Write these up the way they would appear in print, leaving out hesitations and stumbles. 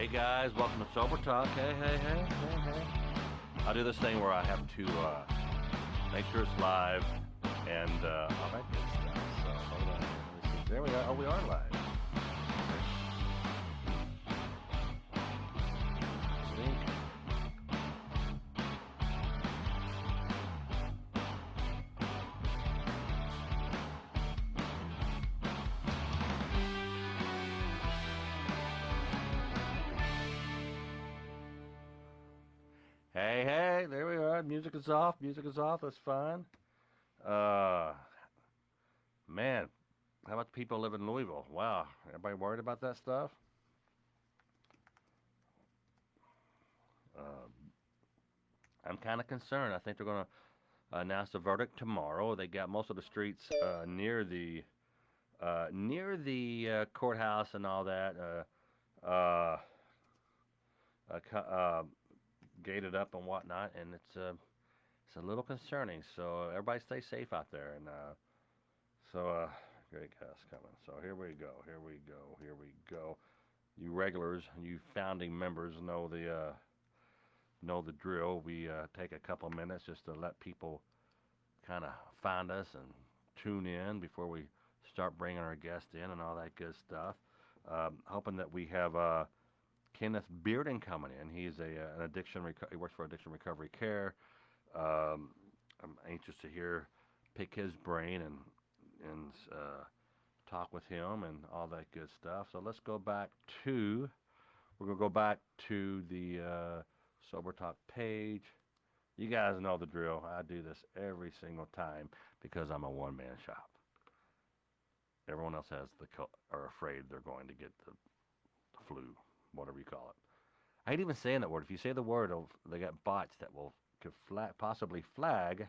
Hey guys, welcome to Sober Talk. Hey. I do this thing where I have to make sure it's live and all that good stuff. So hold on. Let me see. There we are. Oh, we are live. Link. Hey, there we are. Music is off. That's fine. Uh, man, how about the people live in Louisville? Wow, everybody worried about that stuff? Uh, I'm kind of concerned. I think they're going to announce the verdict tomorrow. They got most of the streets near the courthouse and all that uh, uh, gated up and whatnot, and it's a little concerning. So everybody stay safe out there, and great guest coming. So here we go. You regulars, you founding members know the drill. We take a couple minutes just to let people kind of find us and tune in before we start bringing our guests in and all that good stuff. Hoping that we have Kenneth Bearden coming in. He's an he works for Addiction Recovery Care. I'm anxious to pick his brain and talk with him and all that good stuff. So we're gonna go back to the Sober Talk page. You guys know the drill. I do this every single time because I'm a one-man shop. Everyone else are afraid they're going to get the flu, whatever you call it. I hate even saying that word. If you say the word, they got bots that could possibly flag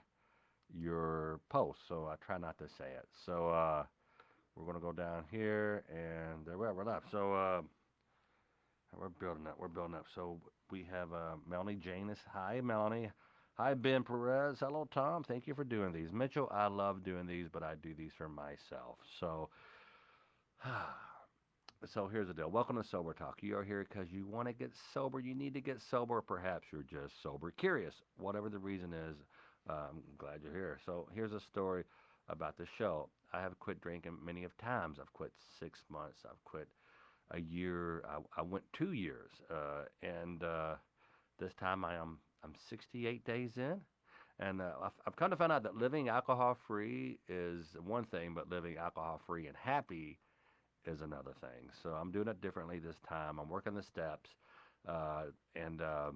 your post. So I try not to say it. So we're gonna go down here, and there we are. We're left. So we're building up. So we have Melanie Janus. Hi, Melanie. Hi, Ben Perez. Hello, Tom. Thank you for doing these. Mitchell, I love doing these, but I do these for myself. So, so here's the deal. Welcome to Sober Talk. You are here because you want to get sober. You need to get sober. Perhaps you're just sober curious. Whatever the reason is, I'm glad you're here. So here's a story about the show. I have quit drinking many of times. I've quit 6 months. I've quit a year. I went 2 years, and this time I'm 68 days in, and I've kind of found out that living alcohol free is one thing, but living alcohol free and happy is another thing. So I'm doing it differently this time. I'm working the steps, and I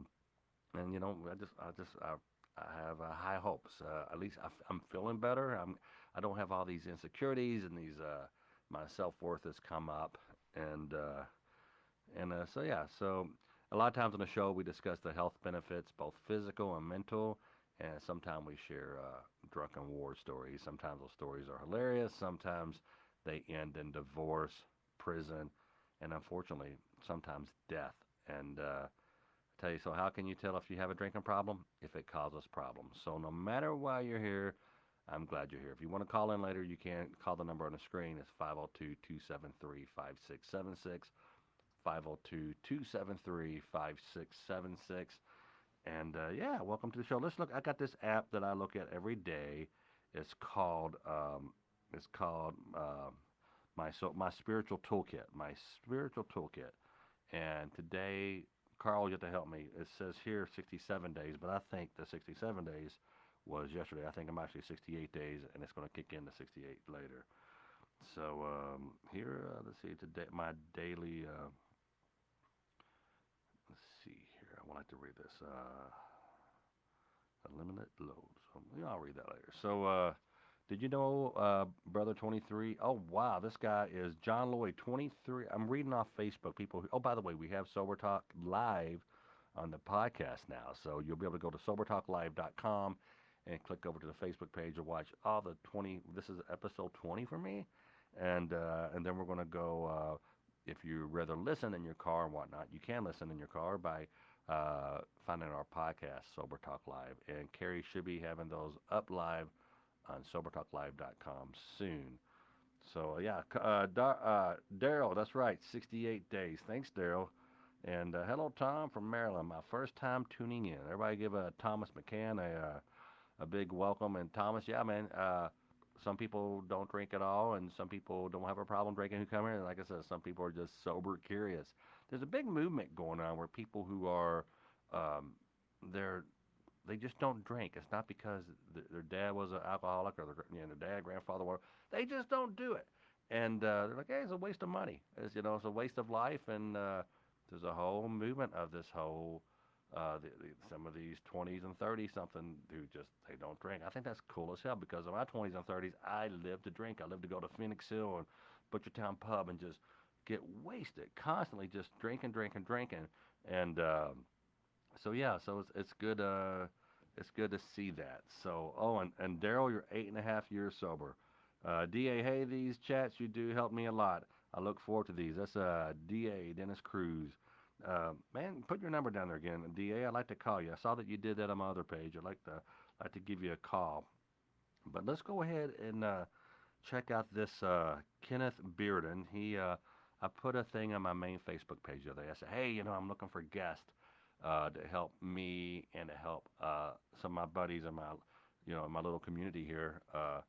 have high hopes. At least I'm feeling better. I don't have all these insecurities and these my self worth has come up, so yeah. So a lot of times on the show we discuss the health benefits, both physical and mental, and sometimes we share drunken war stories. Sometimes those stories are hilarious. Sometimes they end in divorce, prison, and unfortunately sometimes death. And I tell you, so how can you tell if you have a drinking problem? If it causes problems. So no matter why you're here, I'm glad you're here. If you want to call in later, you can call the number on the screen. It's 502-273-5676. 502-273-5676. And yeah, welcome to the show. Let's look. I got this app that I look at every day. It's called my spiritual toolkit. My spiritual toolkit. And today, Carl, you have to help me. It says here 67 days, but I think the 67 days was yesterday. I think I'm actually 68 days, and it's going to kick in to 68 later. So here, let's see. Today, my daily. Let's see here. I would like to read this. Eliminate load. So I'll read that later. So, did you know, Brother 23? Oh, wow. This guy is John Lloyd 23. I'm reading off Facebook. Oh, by the way, we have Sober Talk Live on the podcast now. So you'll be able to go to sobertalklive.com and click over to the Facebook page and watch all the 20. This is episode 20 for me. And then we're going to go. If you rather listen in your car and whatnot, you can listen in your car by finding our podcast, Sober Talk Live. And Carrie should be having those up live on SoberTalkLive.com soon. So, yeah, Daryl, that's right, 68 days. Thanks, Daryl. And hello, Tom from Maryland. My first time tuning in. Everybody give Thomas McCann a big welcome. And Thomas, yeah, man. Some people don't drink at all, and some people don't have a problem drinking who come here. And like I said, some people are just sober curious. There's a big movement going on where people who are, um, they're they just don't drink. It's not because their dad was an alcoholic or their dad, grandfather, were. They just don't do it, and they're like, hey, it's a waste of money. It's a waste of life, and there's a whole movement of this whole. Some of these 20s and 30s something who just they don't drink. I think that's cool as hell because in my 20s and 30s I lived to drink. I lived to go to Phoenix Hill and Butchertown Pub and just get wasted, constantly just drinking, drinking, drinking, and so yeah, so it's good. It's good to see that. So, oh, and Daryl, you're 8.5 years sober. Da, hey, these chats you do help me a lot. I look forward to these. That's Da Dennis Cruz. Man, put your number down there again, Da. I'd like to call you. I saw that you did that on my other page. I'd like to give you a call. But let's go ahead and check out this Kenneth Bearden. I put a thing on my main Facebook page the other day. I said, hey, I'm looking for guests to help me and to help some of my buddies in my little community here to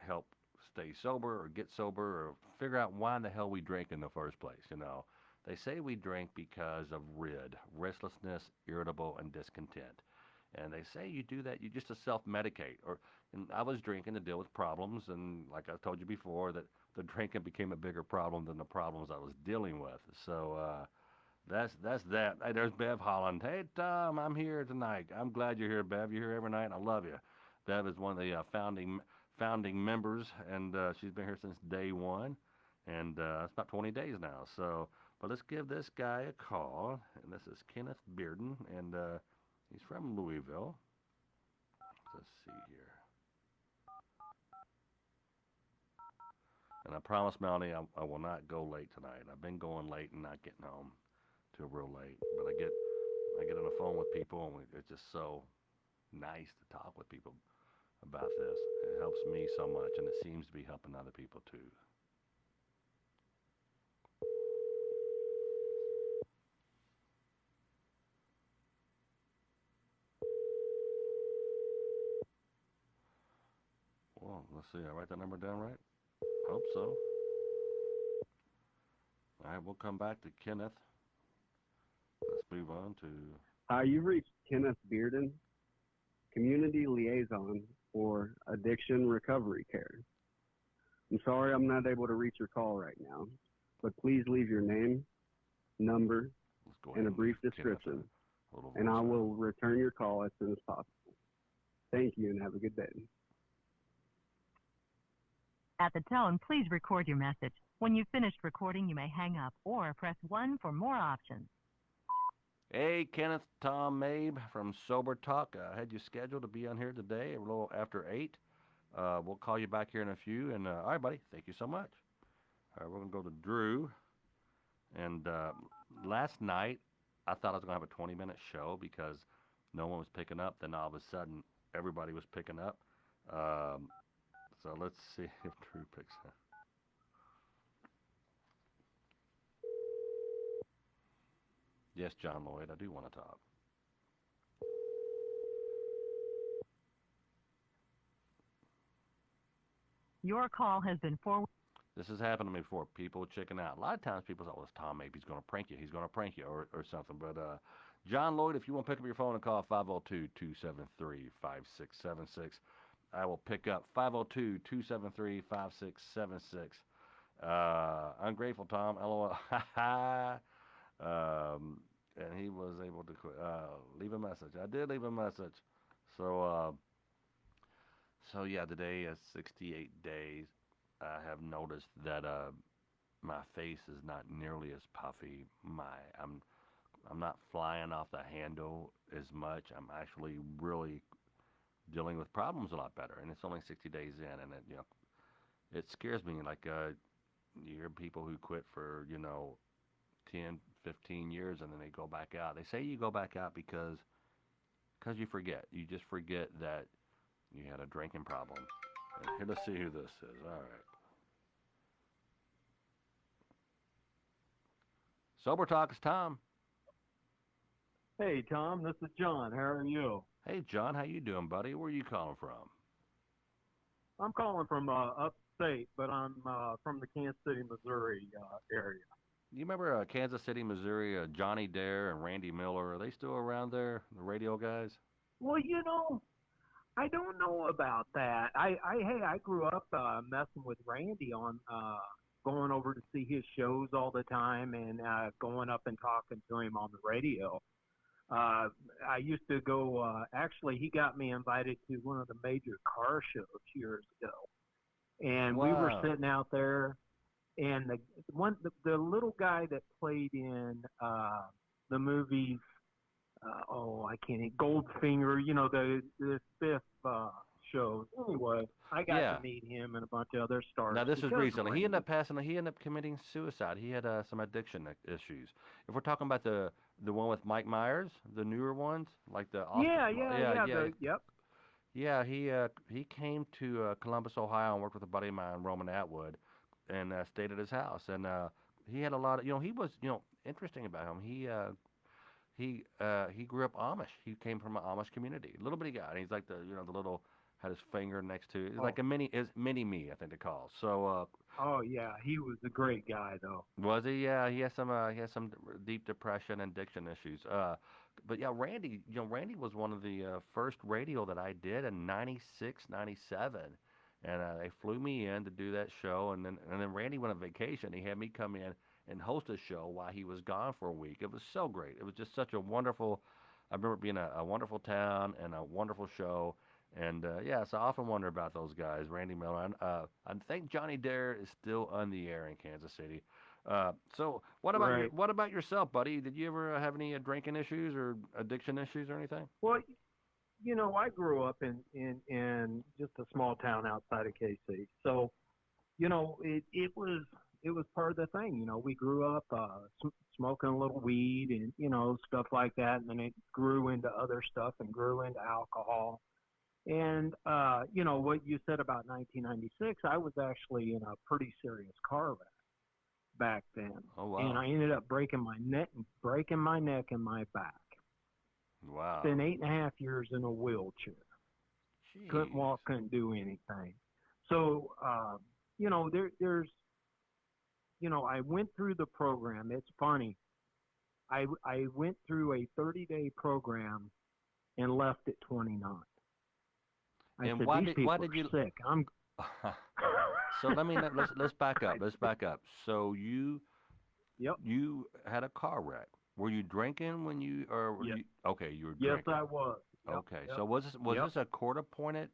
help stay sober or get sober or figure out why in the hell we drink in the first place. They say we drink because of restlessness, irritable, and discontent. And they say you do that, you just to self-medicate. And I was drinking to deal with problems, and like I told you before, that the drinking became a bigger problem than the problems I was dealing with. So that's that. Hey, there's Bev Holland. Hey, Tom, I'm here tonight. I'm glad you're here, Bev. You're here every night. I love you. Bev is one of the founding members, and she's been here since day one, and it's about 20 days now. So, but let's give this guy a call, and this is Kenneth Bearden, and he's from Louisville. Let's see here. And I promise, Melanie, I will not go late tonight. I've been going late and not getting home till real late. But I get on the phone with people, and it's just so nice to talk with people about this. It helps me so much, and it seems to be helping other people too. Well, let's see. I write that number down right? Hope so. All right, we'll come back to Kenneth. Let's move on to. You've reached Kenneth Bearden, Community Liaison for Addiction Recovery Care. I'm sorry I'm not able to reach your call right now, but please leave your name, number, and a brief description, and I will return your call as soon as possible. Thank you and have a good day. At the tone, please record your message. When you've finished recording, you may hang up or press 1 for more options. Hey, Kenneth, Tom Mabe from Sober Talk. I had you scheduled to be on here today a little after 8. We'll call you back here in a few. And all right, buddy, thank you so much. All right, we're going to go to Drew. And last night, I thought I was going to have a 20-minute show because no one was picking up. Then all of a sudden, everybody was picking up. So let's see if Drew picks up. Yes, John Lloyd, I do want to talk. Your call has been forwarded. This has happened to me before. People chicken out. A lot of times people say, well, it's Tom Mabe. He's going to prank you. He's going to prank you or something. But John Lloyd, if you want to pick up your phone and call 502-273-5676, I will pick up 502-273-5676. Ungrateful Tom, LOL. And he was able to leave a message. I did leave a message. So yeah, today is 68 days. I have noticed that my face is not nearly as puffy. I'm not flying off the handle as much. I'm actually really dealing with problems a lot better, and it's only 60 days in, and it scares me. Like you hear people who quit for 10, 15 years, and then they go back out. They say you go back out because you forget. You just forget that you had a drinking problem. And here, let's see who this is. All right. Sober Talk is Tom. Hey, Tom, this is John. How are you? Hey, John, how you doing, buddy? Where are you calling from? I'm calling from upstate, but I'm from the Kansas City, Missouri area. You remember Kansas City, Missouri, Johnny Dare and Randy Miller? Are they still around there, the radio guys? Well, I don't know about that. Hey, I grew up messing with Randy on going over to see his shows all the time and going up and talking to him on the radio. I used to go. Actually, he got me invited to one of the major car shows years ago, and we were Wow. sitting out there, and the little guy that played in the movies. I can't. Goldfinger, the fifth shows. Anyway, I got Yeah. to meet him and a bunch of other stars. Now this was because of recently. He ended Randy. up passing. He ended up committing suicide. He had some addiction issues. If we're talking about the one with Mike Myers, the newer ones, like the Yeah, yep. yeah. He came to Columbus, Ohio, and worked with a buddy of mine, Roman Atwood, and stayed at his house. And he had a lot of. He was interesting about him. He grew up Amish. He came from an Amish community, little bitty guy. And he's like the little had his finger next to. It's like a mini me, I think they call. So Oh yeah, he was a great guy though. was he? Yeah, he has some deep depression and addiction issues. But yeah, Randy was one of the first radio that I did in '96, '97, and they flew me in to do that show, and then Randy went on vacation. He had me come in and host a show while he was gone for a week. It was so great. It was just such a wonderful. I remember it being a wonderful town and a wonderful show. And yeah, so I often wonder about those guys, Randy Miller. I think Johnny Dare is still on the air in Kansas City. So Right. what about yourself, buddy? Did you ever have any drinking issues or addiction issues or anything? Well, I grew up in just a small town outside of KC, so it was part of the thing. We grew up smoking a little weed and stuff like that, and then it grew into other stuff and grew into alcohol. And what you said about 1996, I was actually in a pretty serious car wreck back then, Oh and wow, I ended up breaking my neck and my back. wow, Spent 8.5 years in a wheelchair. Couldn't jeez. walk, couldn't do anything. So, there's, I went through the program. It's funny. I went through a 30-day program and left at 29. I And said, why these did people why did are you? sick. I'm So let's back up. Let's back up. So you Yep. you had a car wreck. Were you drinking when you or were Yes. you okay? You were Yes, drinking. I was. Yep. Okay. Yep. So was Yep. this a court appointed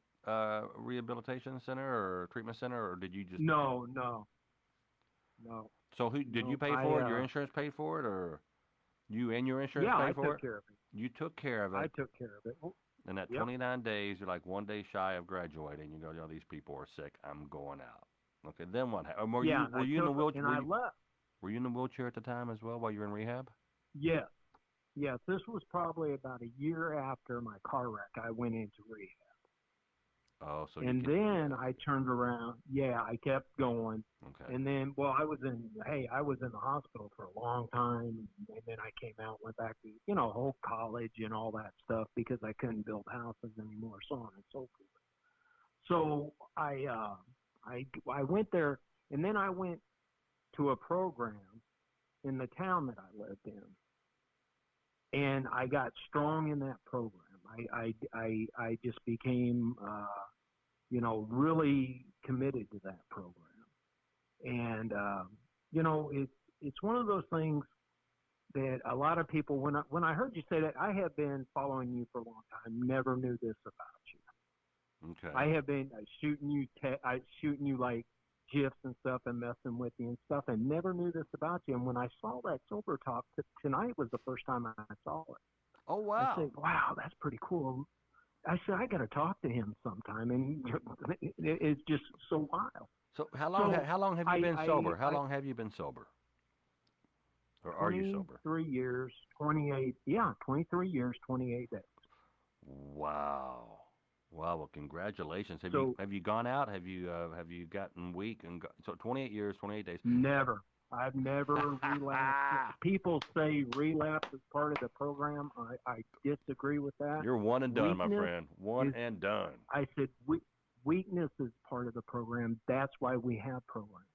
rehabilitation center or treatment center, or did you just? No, no, no, So who did you no. pay for it? Your insurance paid for it, or you and your insurance Yeah, I paid for took it? care of it. You took care of I it, took care of it. and at Yep. 29 days, you're like one day shy of graduating. You go, these people are sick. I'm going out. Okay. Then what happened? Were Yeah, you and were I you in the took wheelchair? and I left. Were you in the wheelchair at the time as well while you were in rehab? Yes. Yes, this was probably about a year after my car wreck. I went into rehab. Oh, so And then I turned around. Yeah, I kept going. okay. And then, well, I was in the hospital for a long time. And then I came out, went back to, whole college and all that stuff because I couldn't build houses anymore, so on and so forth. So I went there, and then I went to a program in the town that I lived in, and I got strong in that program. I just became really committed to that program, and it's one of those things that a lot of people when I heard you say that, I have been following you for a long time, never knew this about you. Okay. I have been shooting you like gifs and stuff and messing with you and stuff, and never knew this about you. And when I saw that Sober Talk tonight was the first time I saw it. Oh I wow. said, "Wow, that's pretty cool." I said, "I got to talk to him sometime," and it's just so wild. So how long So how long have you been I sober? How long have you been sober? Or are you sober? 23 years, 28. Yeah, 23 years, 28 days. Wow. Wow. Well, congratulations. So Have you gone out? Have you gotten weak so 28 years, 28 days? never. I've never relapsed. People say relapse is part of the program. I disagree with that. You're one and done, my Weakness friend. One is- and done. I said weakness is part of the program. That's why we have programs.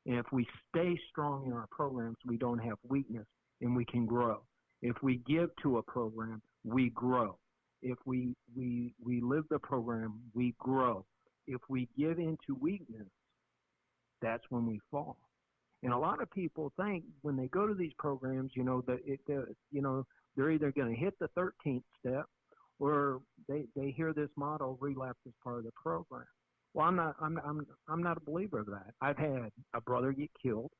And if we stay strong in our programs, we don't have weakness and we can grow. If we give to a program, we grow. If we live the program, we grow. If we give into weakness, that's when we fall. And a lot of people think when they go to these programs, they're either going to hit the 13th step or they hear this motto, relapse is part of the program. Well, I'm not a believer of that. I've had a brother get killed.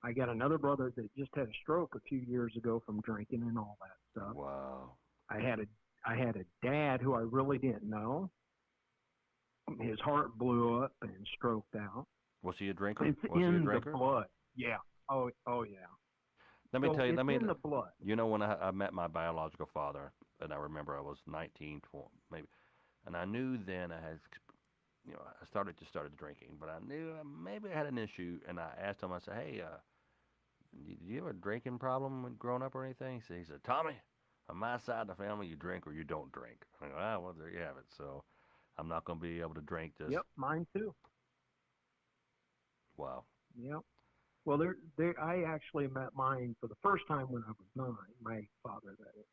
I got another brother that just had a stroke a few years ago from drinking and all that stuff. Wow. I had a dad who I really didn't know. His heart blew up and stroked out. Was he a drinker? It's Was he a in the drinker? blood. Yeah. Oh yeah. Let me So tell you. it's Let me. in the blood. You know, when I met my biological father, and I remember I was 19, 20, maybe, and I knew then I had, I started drinking, but I knew maybe I had an issue, and I asked him. I said, "Hey, did you have a drinking problem when growing up or anything?" He said, "Tommy, on my side of the family, you drink or you don't drink." I go, well, there you have it. So I'm not going to be able to drink this. Yep, mine too. Wow. Yep. Well, I actually met mine for the first time when I was 9. My father, that is.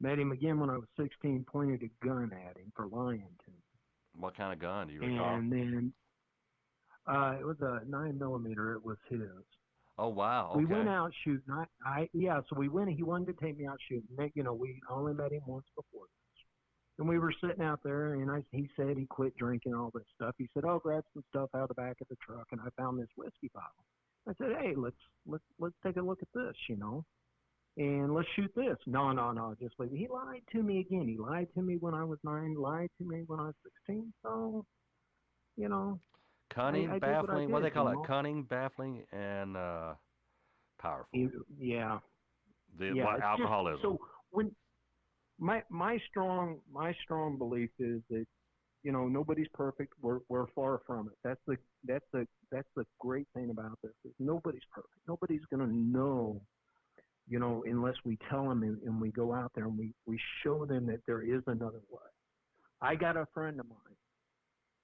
Met him again when I was 16. Pointed a gun at him for lying to me. What kind of gun do you recall? And then it was a 9mm. It was his. Oh wow. Okay. We went out shooting. So we went. He wanted to take me out shooting. We only met him once before this, and we were sitting out there. And he said he quit drinking all this stuff. He said, "Oh, grab some stuff out of the back of the truck." And I found this whiskey bottle. I said, "Hey, let's take a look at this, and let's shoot this." No, just leave it. He lied to me again. He lied to me when I was 9. Lied to me when I was 16. So, Cunning, I did baffling. What do they did, call it? Cunning, baffling, and powerful. Yeah. The Yeah, it's alcoholism. so when my strong belief is that nobody's perfect. We're far from it. That's the great thing about this is nobody's perfect. Nobody's gonna know, unless we tell them and we go out there and we show them that there is another way. I got a friend of mine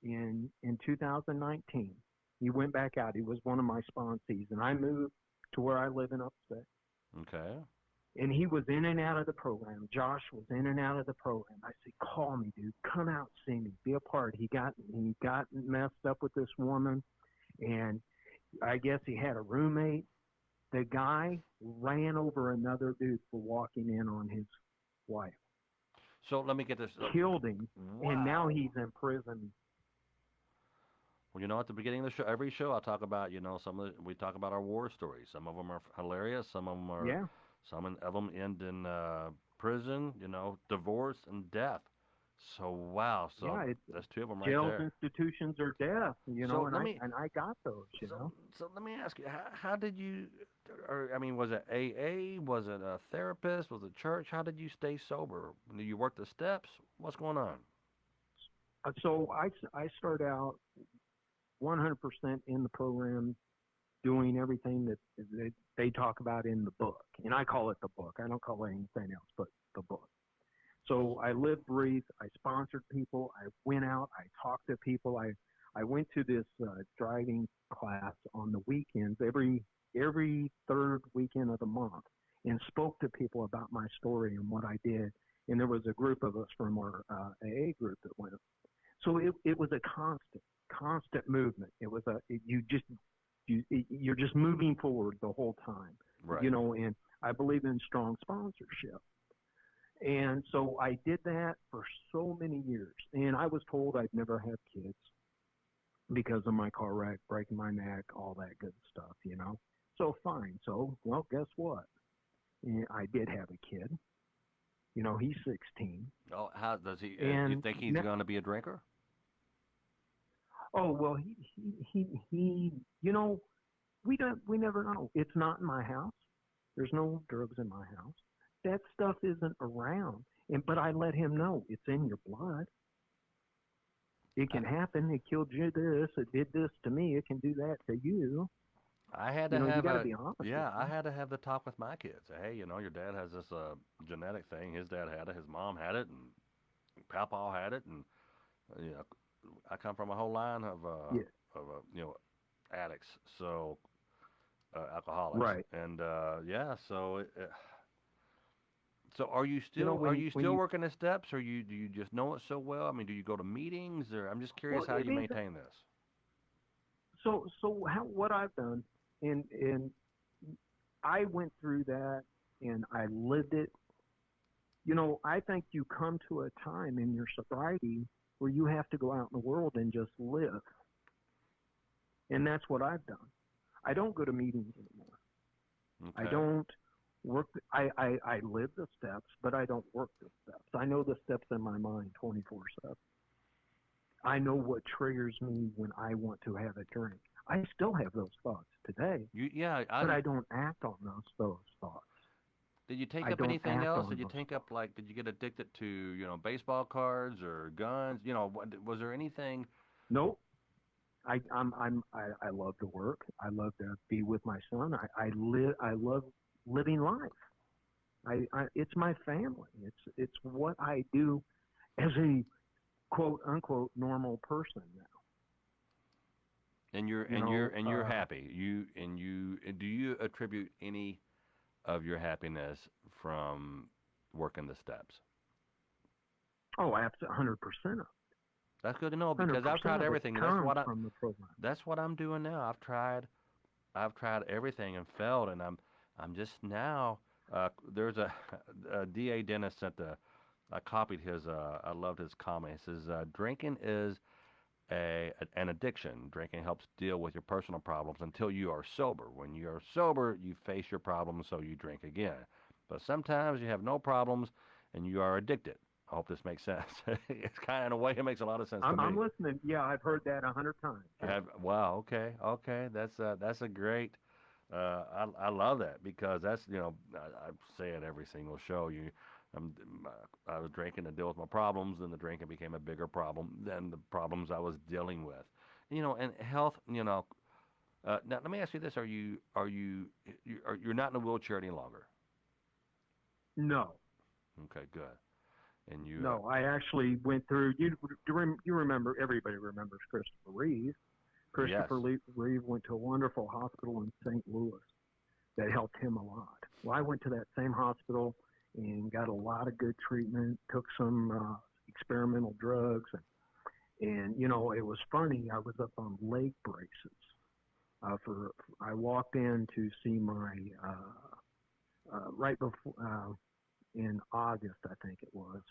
in 2019. He went back out. He was one of my sponsees, and I moved to where I live in Upstate. Okay. And he was in and out of the program. Josh was in and out of the program. I said, "Call me, dude. Come out, see me, be a part." He got messed up with this woman, and I guess he had a roommate. The guy ran over another dude for walking in on his wife. So let me get this. Killed him, Wow. and now he's in prison. Well, at the beginning of the show, every show I talk about, we talk about our war stories. Some of them are hilarious. Some of them are. Yeah. Some of them end in prison, divorce and death. So wow. So Yeah, that's 2 of them right Jails, there. institutions, or death. So I got those. So let me ask you, how did you, was it AA? Was it a therapist? Was it church? How did you stay sober? Did you work the steps? What's going on? So I start out 100% in the program, doing everything that they talk about in the book. And I call it the book. I don't call it anything else but the book. So I lived, breathed, I sponsored people, I went out, I talked to people. I went to this driving class on the weekends, every third weekend of the month, and spoke to people about my story and what I did. And there was a group of us from our AA group that went. So it was a constant movement. It was you're just moving forward the whole time, Right. and I believe in strong sponsorship. And so I did that for so many years. And I was told I'd never have kids because of my car wreck, breaking my neck, all that good stuff, So fine. So, well, guess what? And I did have a kid. He's 16. Oh, how does he? And you think he's going to be a drinker? Oh, well, he we never know. It's not in my house. There's no drugs in my house. That stuff isn't around. But I let him know it's in your blood. It can happen. It killed you this. It did this to me. It can do that to you. I had You to know, you have got to a be honest with yeah. I them. had to have the talk with my kids. Say, hey, your dad has this genetic thing. His dad had it. His mom had it, and Papa had it, and you know, I come from a whole line Yeah, of addicts, so alcoholics, right. and yeah. So are you You know, still when you working the steps, or do you just know it so well? I mean, do you go to meetings, or I'm just curious well, how it you is maintain this. so how what I've done, and I went through that and I lived it. You know, I think you come to a time in your sobriety where you have to go out in the world and just live. And that's what I've done. I don't go to meetings anymore. I Okay. don't work. I live the steps, but I don't work the steps. I know the steps in my mind 24/7. I know what triggers me when I want to have a drink. I still have those thoughts today, Yeah. but I don't act on those thoughts. Did you take I up don't anything act else? on Did you those take up thoughts. like? Did you get addicted to baseball cards or guns? Was there anything? Nope. I love to work. I love to be with my son. I love living life. It's my family. It's what I do as a quote unquote normal person now. And you're You and you're know, and you're happy. Do you attribute any of your happiness from working the steps? oh, absolutely, 100%, That's good to know hundred because I've percent tried of it everything. comes from the program. That's what I'm doing now. I've tried everything and failed, and I'm just now. There's a DA dentist sent the. I copied his. I loved his comment. He says, "Drinking is an addiction. Drinking helps deal with your personal problems until you are sober. When you are sober, you face your problems, so you drink again. But sometimes you have no problems, and you are addicted." I hope this makes sense. It's kind of in a way it makes a lot of sense to I'm me. listening. Yeah, I've heard that 100 times. Yeah. Wow. Okay. Okay. That's a great. I love that because that's I say it every single show. Um, I was drinking to deal with my problems, and the drinking became a bigger problem than the problems I was dealing with. And health. Now let me ask you this: you're not in a wheelchair any longer? No, Okay, good. And you, no. I actually went through. You remember? Everybody remembers Christopher Reeve. yes. Reeve went to a wonderful hospital in St. Louis that helped him a lot. Well, I went to that same hospital and got a lot of good treatment. Took some experimental drugs, and you know it was funny. I was up on leg braces. For I walked in to see my right before in August, I think it was.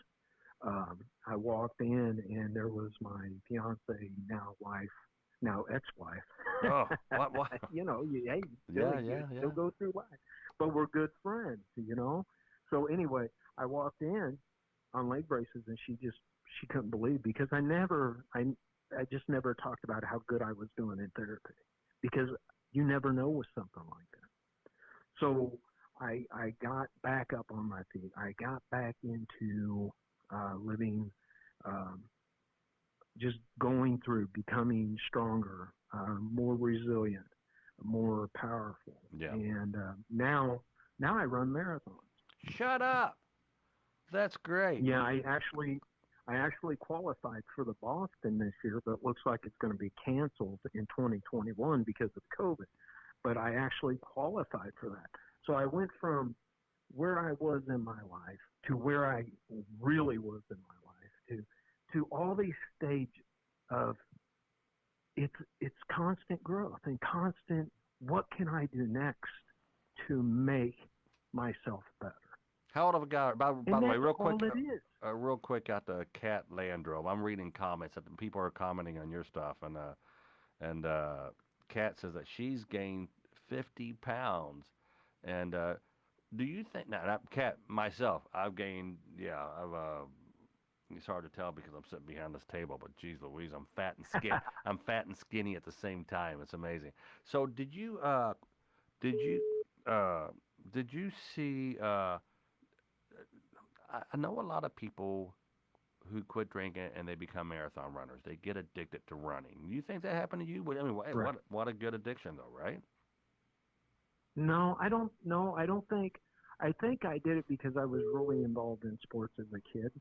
I walked in and there was my fiance, now wife, now ex-wife. Oh, what? You know, hey, Yeah, you yeah, still yeah. go through life, but we're good friends, you know. So anyway, I walked in on leg braces, and she couldn't believe because I just never talked about how good I was doing in therapy because you never know with something like that. So I got back up on my feet. I got back into living, um, just going through, becoming stronger, more resilient, more powerful. Yeah. And now I run marathons. Shut up. That's great. Yeah, I actually qualified for the Boston this year, but it looks like it's going to be canceled in 2021 because of COVID. But I actually qualified for that. So I went from where I was in my life to where I really was in my life to all these stages of it's constant growth and constant what can I do next to make myself better. How old of a guy? By And the way, that's all it is. real quick out the Cat Landro. I'm reading comments that the people are commenting on your stuff, and Cat says that she's gained 50 pounds. And do you think now, Cat myself? I've gained. Yeah, I've. It's hard to tell because I'm sitting behind this table, but geez Louise, I'm fat and skin. I'm fat and skinny at the same time. It's amazing. So did you uh, did you see? I know a lot of people who quit drinking and they become marathon runners. They get addicted to running. You think that happened to you? I mean, Right. what a good addiction though, right? No, I don't. No, I don't think. I think I did it because I was really involved in sports as a kid,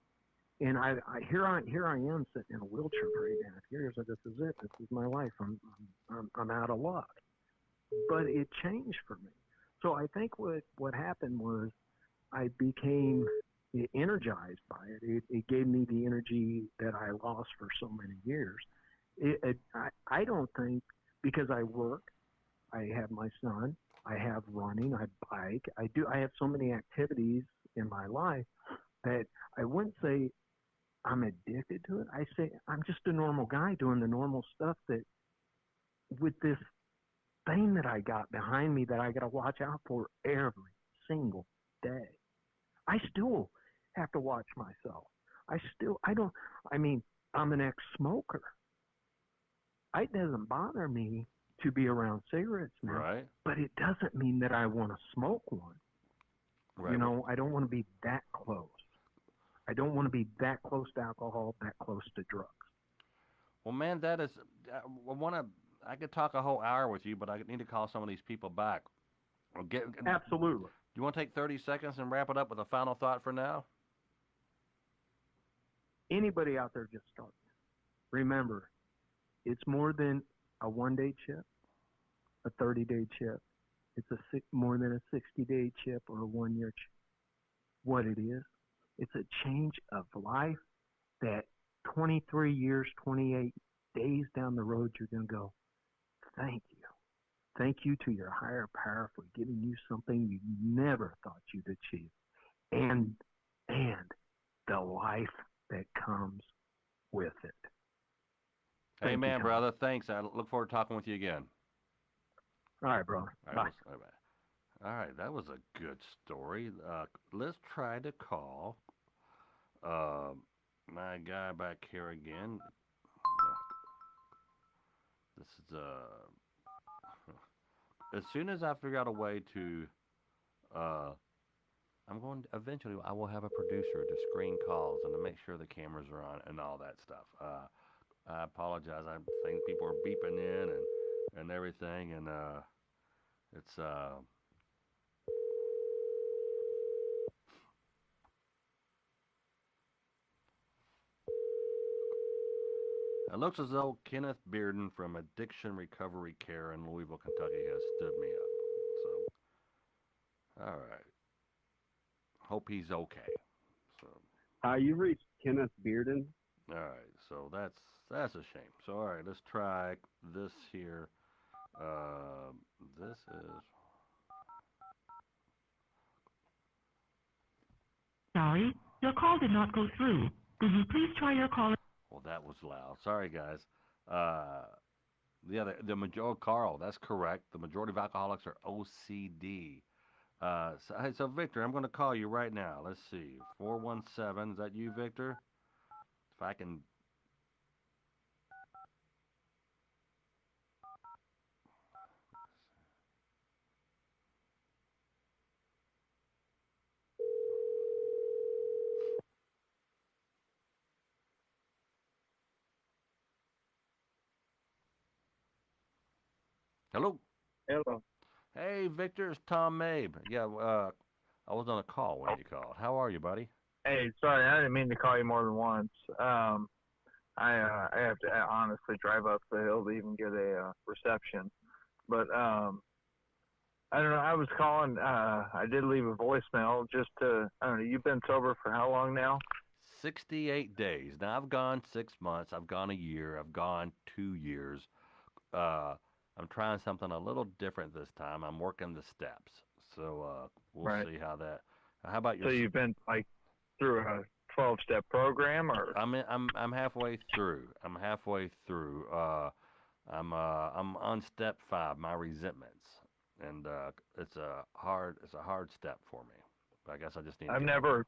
and here I am sitting in a wheelchair for 8.5 years. So this is it. This is my life. I'm out of luck. But it changed for me. So I think what happened was I became energized by it. It gave me the energy that I lost for so many years. I don't think, because I work, I have my son, I have running, I bike, I have so many activities in my life that I wouldn't say I'm addicted to it. I say I'm just a normal guy doing the normal stuff that, with this thing that I got behind me that I got to watch out for every single day. I still have to watch myself. I'm an ex-smoker. It doesn't bother me to be around cigarettes now, Right. but it doesn't mean that I want to smoke one. Right. You know, I don't want to be that close. I don't want to be that close to alcohol, that close to drugs. Well, man, that is. I could talk a whole hour with you, but I need to call some of these people back. Absolutely. Do you want to take 30 seconds and wrap it up with a final thought for now? Anybody out there just starting, remember, it's more than a one-day chip, a 30-day chip. It's more than a 60-day chip or a one-year chip. What it is, it's a change of life that 23 years, 28 days down the road, you're going to go, thank you. Thank you to your higher power for giving you something you never thought you'd achieve. And the life that comes with it. Hey, Thank you, man, Tom. brother. Thanks. I look forward to talking with you again. All right, brother. All right, Bye. All right, that was a good story. Let's try to call my guy back here again. This is as soon as I figure out a way to, eventually I will have a producer to screen calls and to make sure the cameras are on and all that stuff. I apologize. I think people are beeping in and everything, and it's it looks as though Kenneth Bearden from Addiction Recovery Care in Louisville, Kentucky has stood me up. So, all right. Hope he's okay. So, You reached Kenneth Bearden. all right. So that's a shame. So, all right. Let's try this here. This is. Sorry, your call did not go through. Will you please try your call? Well, that was loud. Sorry, guys. The majority, Carl, that's correct. The majority of alcoholics are OCD. So Victor, I'm going to call you right now. Let's see. 417, is that you, Victor? If I can. Hello. Hello. Hey, Victor, it's Tom Mabe. Yeah, I was on a call when you called. How are you, buddy? Hey, sorry, I didn't mean to call you more than once. I have to honestly drive up the hill to even get a reception. But I don't know. I was calling. I did leave a voicemail just to. I don't know. You've been sober for how long now? 68 days. Now, I've gone 6 months. I've gone a year. I've gone 2 years. I'm trying something a little different this time. I'm working the steps. So we'll Right. see how that. How about So your? you've been like through a 12-step program, or? I'm halfway through. I'm halfway through. I'm on step 5. My resentments, and it's a hard step for me. But I guess I just need. I've never.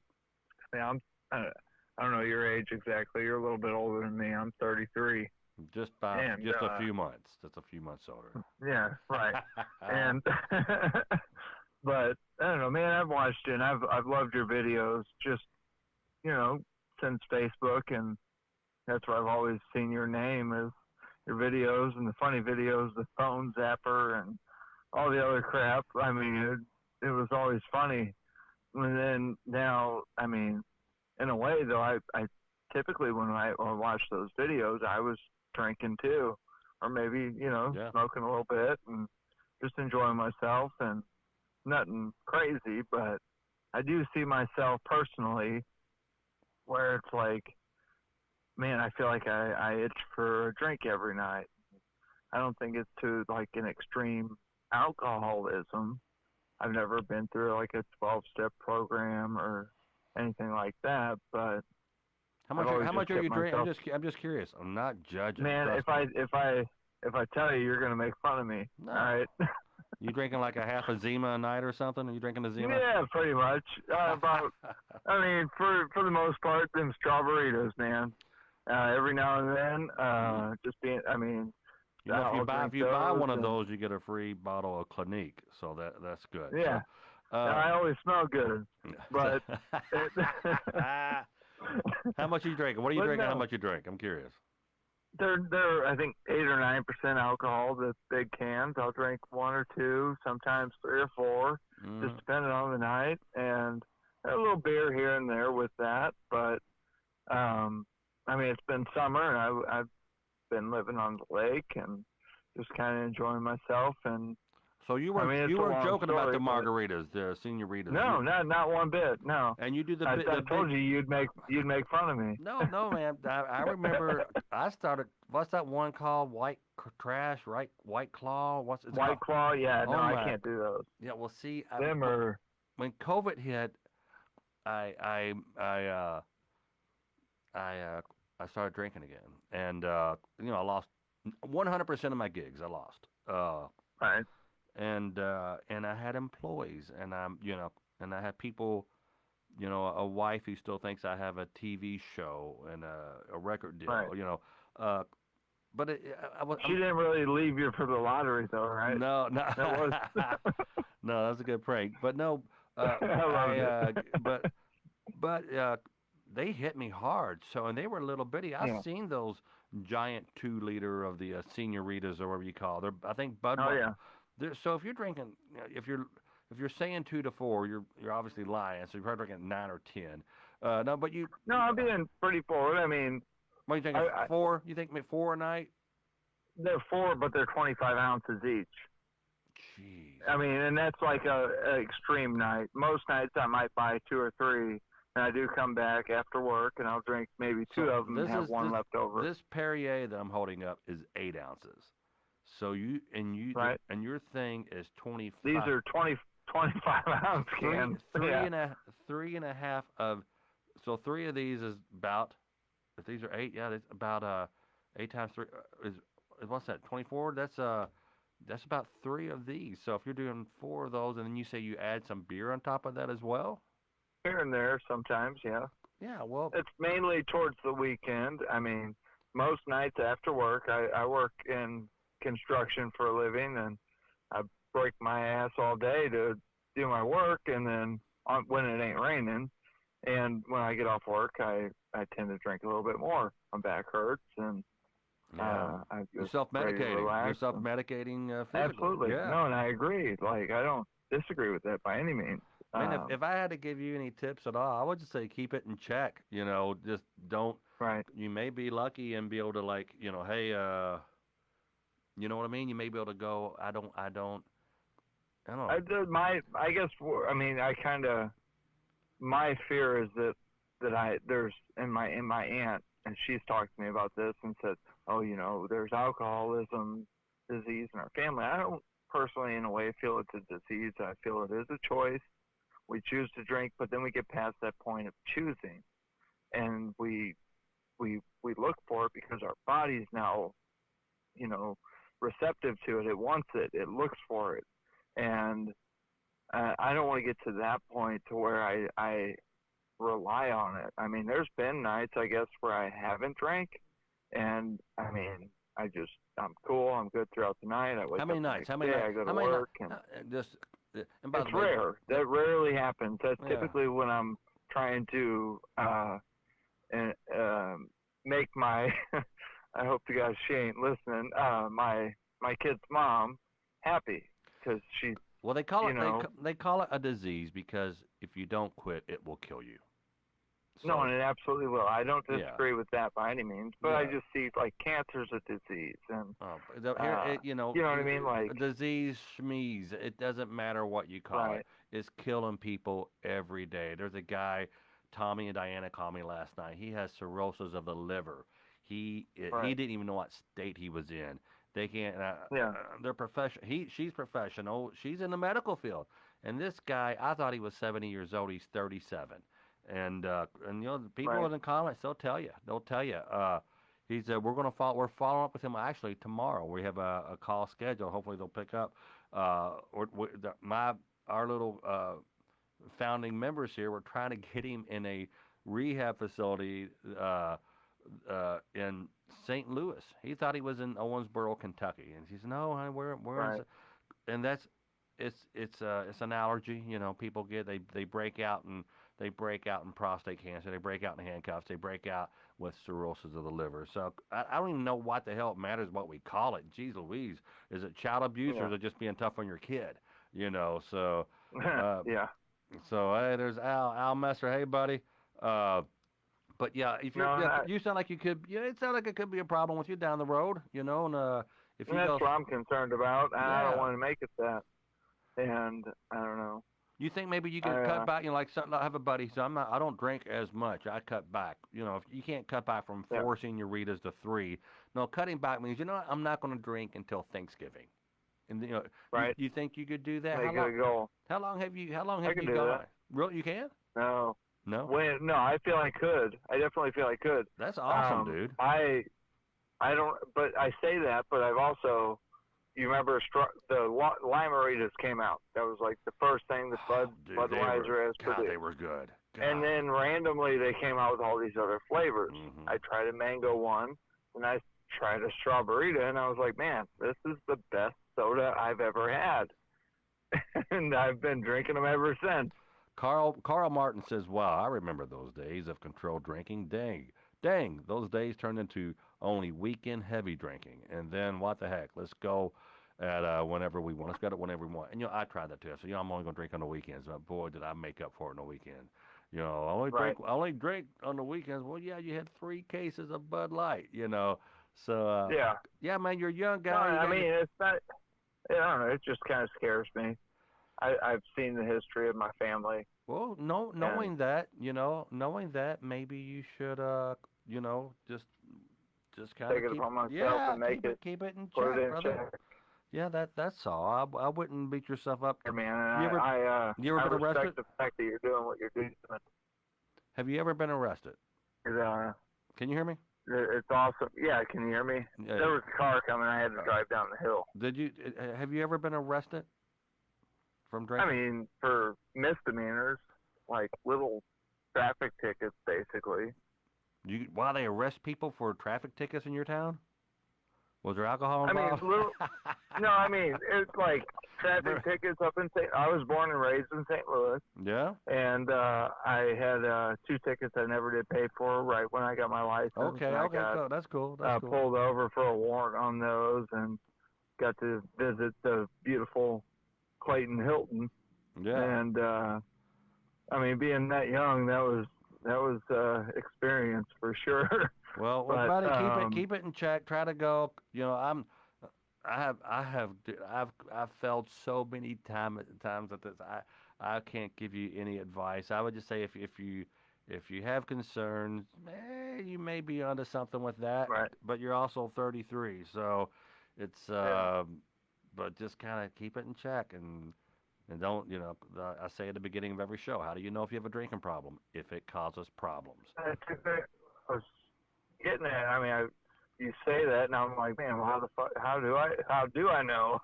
I mean, I don't know your age exactly. You're a little bit older than me. I'm 33. Just And, a few months. Just a few months older. Yeah, right. And but I don't know, man. I've watched it and I've loved your videos. Just since Facebook, and that's where I've always seen your name is your videos and the funny videos, the phone zapper, and all the other crap. I mean, it was always funny. And then now, I mean, in a way though, I typically when I watch those videos, I was drinking too, or maybe Yeah. smoking a little bit and just enjoying myself and nothing crazy. But I do see myself personally where it's like, man, I feel like I itch for a drink every night. I don't think it's to like an extreme alcoholism. I've never been through like a 12-step program or anything like that, but I've always How just much are kept you drinking? myself. I'm just curious. I'm not judging. Man, trust me. if I tell you, you're gonna make fun of me. No. All right. You drinking like a half a Zima a night or something? Are you drinking a Zima? Yeah, pretty much. About. I mean, for the most part, them strawberries, man. Every now and then, just being. I mean, You know, I'll if drink you buy one of and- those, you get a free bottle of Clinique. So that's good. Yeah. So, And I always smell good. But how much are you drinking? What are you But drinking? How no. much you drink? I'm curious. They're I think 8 or 9% alcohol. The big cans. I'll drink 1 or 2, sometimes 3 or 4, just depending on the night, and a little beer here and there with that. But I mean, it's been summer, and I've been living on the lake and just kind of enjoying myself. And So you weren't it's you a weren't long joking about story, the but- margaritas, the senoritas. no, not one bit. No. And you do the I big. told you you'd make fun of me. No, man. I remember I started. What's that one called? White Claw. What's it White called? Claw, yeah, no, Oh, I my. can't do those. Yeah. Well, see, Them are when COVID hit, I started drinking again, and I lost 100% of my gigs. I lost. right. And I had employees, and and I had people, a wife who still thinks I have a TV show and a record deal, Right. but She didn't really leave you for the lottery, though, right? no, That was. no, that's a good prank, but no, I loved it. but they hit me hard, and they were little bitty. I've Yeah. seen those giant 2-liter of the senoritas or whatever you call it. I think Bud. Oh yeah. So if you're drinking, if you're saying 2 to 4, you're obviously lying. So you're probably drinking 9 or 10. No, but you. No, I'm being pretty forward. I mean, What you thinking? 4? You think maybe 4 a night? they're 4, but they're 25 ounces each. Jeez. I mean, and that's like a extreme night. Most nights I might buy 2 or 3, and I do come back after work and I'll drink maybe 2 of them and have one left over. This Perrier that I'm holding up is 8 ounces. So Right. and your thing is 25. These are 25 ounce cans. Three and a half of. So 3 of these is about. If these are 8, yeah, it's about 8 times 3 is what's that? 24. That's about 3 of these. So if you're doing 4 of those, and then you say you add some beer on top of that as well. Here and there, sometimes, yeah. Yeah, well, It's mainly towards the weekend. I mean, most nights after work, I work in construction for a living, and I break my ass all day to do my work, and then when it ain't raining, and when I get off work, I tend to drink a little bit more. My back hurts, and I'm you're just self-medicating. ready to You're relax. self-medicating physically. Absolutely. Yeah. No, and I agree. Like, I don't disagree with that by any means. Man, if I had to give you any tips at all, I would just say keep it in check. Just don't. Right. You may be lucky and be able to hey, you know what I mean? You may be able to go. I don't. I guess. I mean, my fear is that there's in my aunt, and she's talked to me about this and said, oh, there's alcoholism disease in our family. I don't personally, in a way, feel it's a disease. I feel it is a choice. We choose to drink, but then we get past that point of choosing, and we look for it because our body's now, receptive to it. It wants it. It looks for it, and I don't want to get to that point to where I rely on it. I mean, there's been nights, I guess, where I haven't drank, and I mean, I'm cool. I'm good throughout the night. I wake How many up the nights? next How many day, nights? I go to How many work, nights? and And by it's the way, rare. That rarely happens. That's Yeah. typically when I'm trying to make my I hope to God she ain't listening, my kid's mom happy. because she. Well, they call You it know. they call it a disease because if you don't quit, it will kill you. No, So, and it absolutely will. I don't Yeah. disagree with that by any means, but I Yeah. just see like cancer's a disease, and you know, you know what I mean? Like, disease, schmeeze. It doesn't matter what you call right, it. It's killing people every day. There's a guy, Tommy and Diana called me last night. He has cirrhosis of the liver. He right, didn't even know what state he was in. They can't. yeah, They're professional. She's professional. She's in the medical field. And this guy, I thought he was 70 years old. He's 37. And you know, the people right, in the comments, they'll tell you. They'll tell you. We're gonna follow. We're following up with him actually tomorrow. We have a call scheduled. Hopefully they'll pick up. Our little founding members here. We're trying to get him in a rehab facility in St. Louis. He thought he was in Owensboro, Kentucky, and he said, "No, honey, we're in." right, And that's it's an allergy. You know, people get they break out and they break out in prostate cancer. They break out in handcuffs. They break out with cirrhosis of the liver. So I don't even know what the hell it matters what we call it. Jeez Louise, is it child abuse or yeah, is it just being tough on your kid? You know, so yeah. hey, there's Al Messer. Hey, buddy. Uh, but yeah, if No, you sound like you could, yeah, it sounds like it could be a problem with you down the road. You know, and if and you that's go, what I'm concerned about. I yeah. don't want to make it that, and I don't know. You think maybe you could I cut back? You know, like something. I have a buddy. So I don't drink as much. I cut back. You know, if you can't cut back from yeah, 4 senoritas to 3. No, cutting back means I'm not going to drink until Thanksgiving. And you know, right. you think you could do that? Make it a goal. How long have you I can do gone? that. Really, you can? No, No, no, I feel I could. I definitely feel I could. that's awesome, dude. I don't, but I say that, but I've also, you remember the Limeritas came out. That was like the first thing that Dude, Budweiser has God, produced. they were good. And God. then randomly they came out with all these other flavors. Mhm. I tried a mango one, and I tried a strawberryta, and I was like, man, this is the best soda I've ever had. And I've been drinking them ever since. Carl Martin says, "Wow, I remember those days of controlled drinking. Dang, those days turned into only weekend heavy drinking. And then what the heck? Let's go at whenever we want. Let's go at it whenever we want." And I tried that too. So I'm only gonna drink on the weekends. But boy, did I make up for it on the weekend. I only drink on the weekends. Well, yeah, you had 3 cases of Bud Light. So Yeah. yeah, man, you're a young No, guy. I mean, it's not, I don't know, it just kind of scares me. I've seen the history of my family. Well, no, knowing that, maybe you should, just kind Take of it upon myself yeah, and make keep it in put check, it in brother. check. Yeah, that's all. I wouldn't beat yourself up. Man, You ever- I you ever been respect arrested? the fact that you're doing what you're doing. Have you ever been arrested? Can you hear me? It's awesome. Yeah, can you hear me? Yeah. There was a car coming. I had to drive down the hill. Did you? Have you ever been arrested from I drinking? mean, for misdemeanors, like little traffic tickets, basically. Why they arrest people for traffic tickets in your town? Was there alcohol I mean, involved? no, I mean, it's like traffic tickets up in St. I was born and raised in St. Louis, Yeah. and I had 2 tickets I never did pay for right when I got my license. Okay. and I Okay. got, Cool. That's cool. That's cool. pulled over for a warrant on those and got to visit the beautiful Clayton Hilton. Yeah. And I mean, being that young, that was experience for sure. Well, But, buddy, keep it in check. Try to go. I've failed so many times at this. I can't give you any advice. I would just say if you have concerns, you may be onto something with that. Right. But you're also 33, so it's Yeah. but just kind of keep it in check and don't I say at the beginning of every show, how do you know if you have a drinking problem? If it causes problems. I was getting at. I mean, you say that, and I'm like, man, well, how do I know?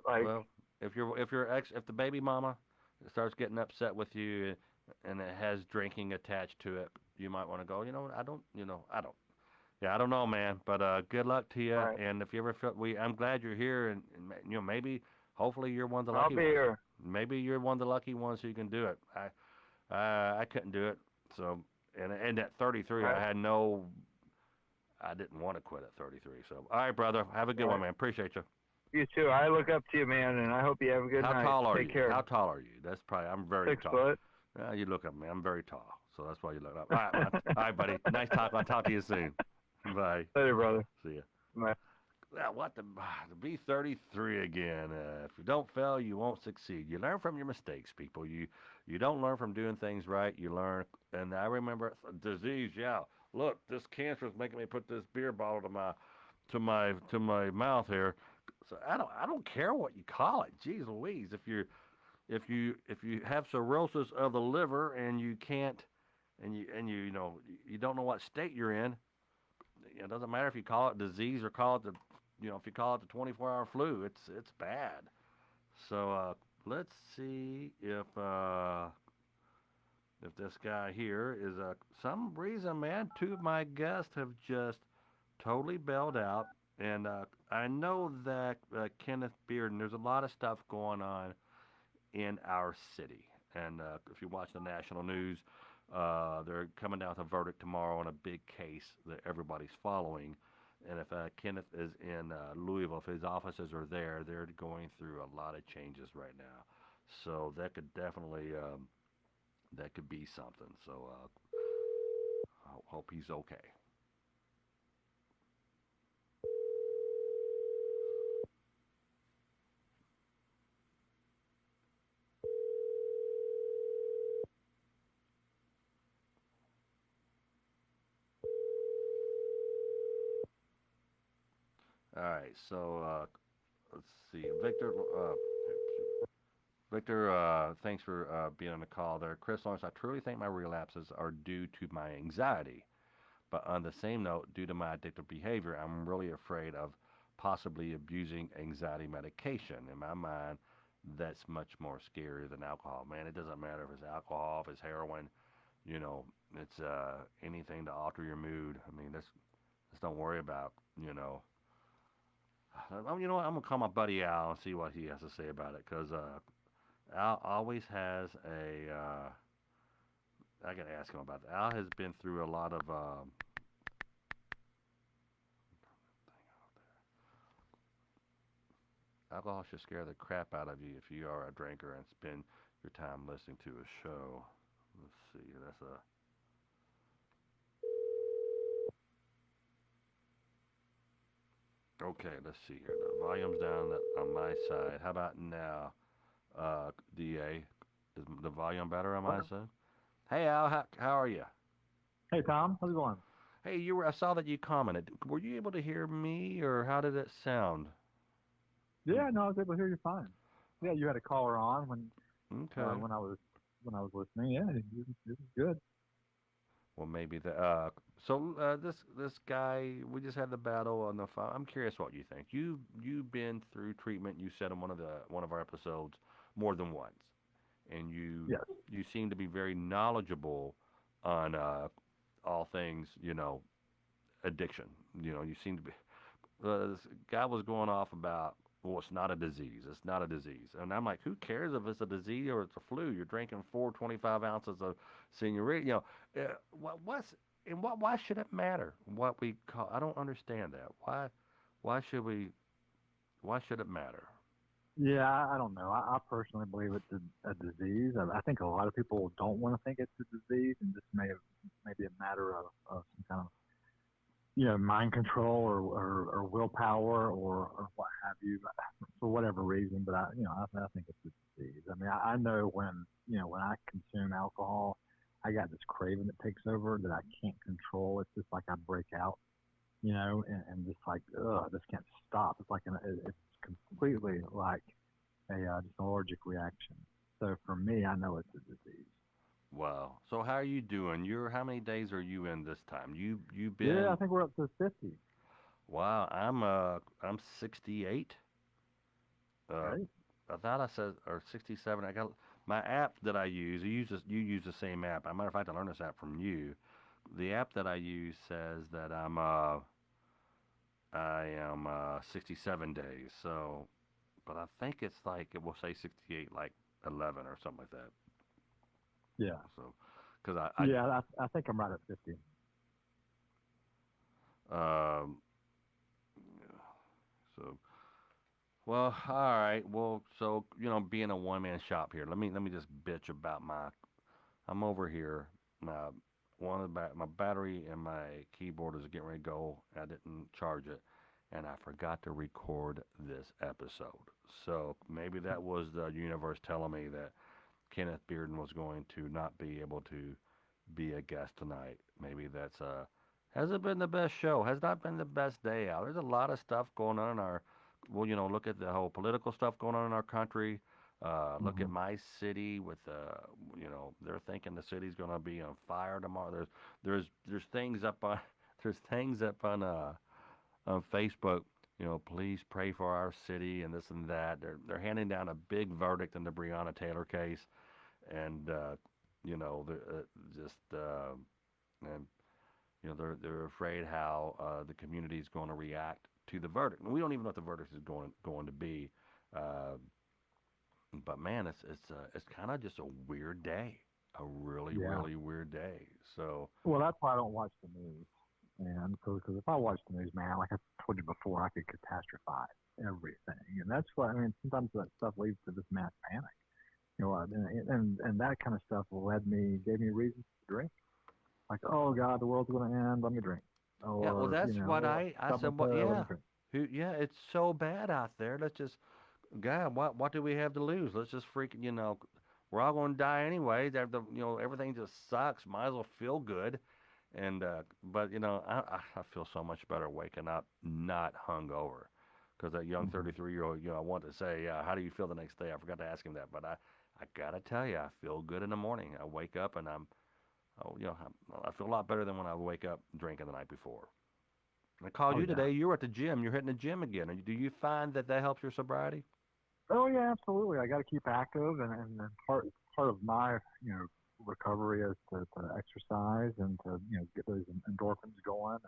Like, Well, if the baby mama starts getting upset with you and it has drinking attached to it, you might want to go. I don't. Yeah, I don't know, man. But good luck to you. Right. And if you ever feel, I'm glad you're here, and maybe, hopefully, you're one of the I'll lucky be ones. here. Maybe you're one of the lucky ones who can do it. I couldn't do it. So, and at 33, Right. I didn't want to quit at 33. So, all right, brother, have a good one, Right. man. Appreciate you. You too. I look up to you, man, and I hope you have a good How night. tall are Take you? care. How tall are you? That's probably, I'm very 6 tall. foot. You look up at me. I'm very tall. So that's why you look up. All right, all right, buddy. Nice talk. I'll talk to you soon. Bye. Later, brother. See ya. Bye. What to be 33 again? If you don't fail, you won't succeed. You learn from your mistakes, people. You don't learn from doing things right. You learn. And I remember disease. Yeah, look, this cancer is making me put this beer bottle to my mouth here. So I don't care what you call it. Jeez Louise, if you have cirrhosis of the liver and you can't you know you don't know what state you're in, it doesn't matter if you call it disease or call it if you call it the 24-hour flu, it's bad. So let's see if this guy here is some reason, man. Two of my guests have just totally bailed out, and I know that Kenneth Bearden. There's a lot of stuff going on in our city, and if you watch the national news, they're coming down with a verdict tomorrow on a big case that everybody's following. And if Kenneth is in Louisville, if his offices are there, they're going through a lot of changes right now. So that could definitely that could be something. So I hope he's okay. All right, so let's see, Victor. Victor, thanks for being on the call there. Chris Lawrence, I truly think my relapses are due to my anxiety. But on the same note, due to my addictive behavior, I'm really afraid of possibly abusing anxiety medication. In my mind, that's much more scary than alcohol. Man, it doesn't matter if it's alcohol, if it's heroin, it's anything to alter your mood. I mean, just don't worry about, you know. You know what? I'm gonna call my buddy Al and see what he has to say about it, because Al always has a. I gotta ask him about that. Al has been through a lot of. Alcohol should scare the crap out of you if you are a drinker and spend your time listening to a show. Let's see. That's a. Okay, let's see here. The volume's down on my side. How about now, DA? Is the volume better on my side? Hey, Al, how are you? Hey, Tom. How's it going? Hey, I saw that you commented. Were you able to hear me, or how did it sound? Yeah, no, I was able to hear you fine. Yeah, you had a caller on when Okay. when I was listening. Yeah, it was good. Well, maybe this guy, we just had the battle on the phone. I'm curious what you think. You've been through treatment. You said on one of our episodes more than once, and Yes. you seem to be very knowledgeable on all things addiction. You seem to be. This guy was going off about, well, it's not a disease. It's not a disease. And I'm like, who cares if it's a disease or it's a flu? You're drinking 25 ounces of senorita. Why should it matter what we call? I don't understand that. Why should it matter? Yeah, I don't know. I personally believe it's a disease. I think a lot of people don't want to think it's a disease, and this may be a matter of some kind of mind control or willpower or what have you, for whatever reason. But I think it's a disease. I mean, I know when I consume alcohol, I got this craving that takes over that I can't control. It's just like I break out, and just like, I just can't stop. It's like it's completely like a just an allergic reaction. So for me, I know it's a disease. Wow. So how are you doing? How many days are you in this time? You've been. Yeah, I think we're up to 50. Wow. I'm 68. Right. I thought I said or 67. I got my app that I use. You use the same app. As a matter of fact, I learned this app from you. The app that I use says that I am 67 days. So, but I think it's like it will say 68 like 11 or something like that. Yeah. So, because I think I'm right at 50. Um, so Well, all right. Well, so being a one man shop here, let me just bitch about my. I'm over here. My my battery and my keyboard is getting ready to go. I didn't charge it, and I forgot to record this episode. So maybe that was the universe telling me that Kenneth Bearden was going to not be able to be a guest tonight. Maybe that's hasn't been the best show. Has not been the best day out. There's a lot of stuff going on in our. Well, look at the whole political stuff going on in our country. Look at Hmm. my city with they're thinking the city's going to be on fire tomorrow. There's things up on there's things up on Facebook. Please pray for our city and this and that. They're handing down a big verdict in the Breonna Taylor case, and just and they're afraid how the community is going to react to the verdict. And we don't even know what the verdict is going to be. Uh, but man, it's kind of just a weird day, a really Yeah. really weird day. So Well, that's why I don't watch the news. And because if I watch the news, man, like I told you before, I could catastrophize everything, and that's why I mean sometimes that stuff leads to this mass panic. And that kind of stuff gave me reasons to drink. Like, oh God, the world's going to end. Let me drink. yeah, well Or that's what oh, I stub my said. What toe. Let yeah, me drink. yeah, it's so bad out there. Let's just God, what do we have to lose? Let's just freaking we're all going to die anyway. Everything just sucks. Might as well feel good. And but I feel so much better waking up not hungover, because that young Hmm. 33-year-old, I want to say, how do you feel the next day? I forgot to ask him that, but I gotta tell you, I feel good in the morning. I wake up and I feel a lot better than when I wake up drinking the night before. I called Oh you yeah. today. You were at the gym. You're hitting the gym again. Do you find that helps your sobriety? Oh yeah, absolutely. I got to keep active, and part of my recovery is to exercise and to get those endorphins going,